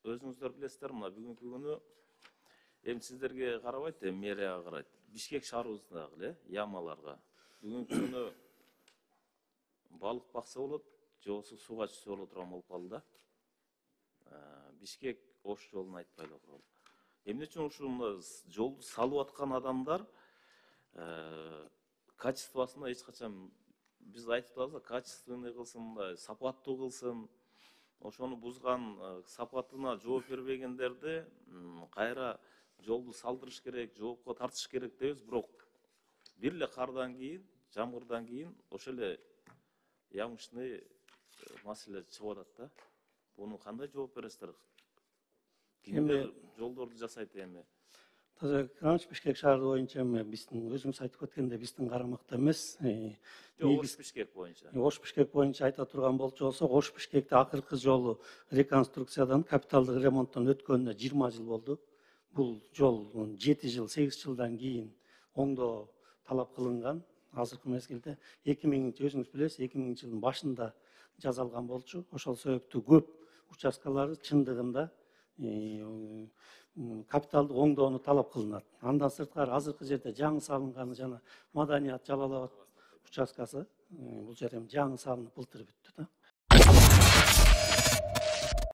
өзүңүздөр билесиздер, мына бүгүнкү күнү эми сиздерге карабайт, эми мэрияга карайт. Бишкек шаарыбыздагы эле ямаларга бүгүнкү күнү балык бакса болот, же болбосо сууга түшсө боло турган болуп калды да. Бишкек Ош жолун айтпайлы окуялы. Эмне үчүн ушул жолду салып аткан адамдар качествосуна эч качан биз айтып атабыз да, качественный кылсын, мындай сапаттуу кылсын. Ошону бузган, сапатына жооп бербегендерди кайра жолду салдырыш керек, жоопко тартыш керек дейбиз, бирок бир эле кардан кийин, жамгырдан кийин ошол эле ямышный маселе чыгып атат да. Буну кандай жооп бересиздер? Кимдер жолдорду жасайт эми? Таза Кранч Бишкек шаары боюнча эми биздин өзүңүз айтып кеткендей биздин карамакта эмес. Ош Бишкек боюнча. Ош Бишкек боюнча айта турган болчу болсок, Ош Бишкекте акыркы жолу реконструкциядан, капиталдык ремонттон өткөнүнө 20 жыл болду. Бул жол 7 жыл, 8 жылдан кийин оңдоо талап кылынган. Азыркы мезгилде 2000 өзүңүз билесиз, 2000 жылдын башында жасалган болчу. Ошол себептүү көп участкалары чындыгында капиталдык оңдоону талап кылынат. Андан сырткары азыркы жерде жаңы салынганы жана Маданият Жалал Абад участкасы, бул жер эми жаңы салынып былтыр бүттү да.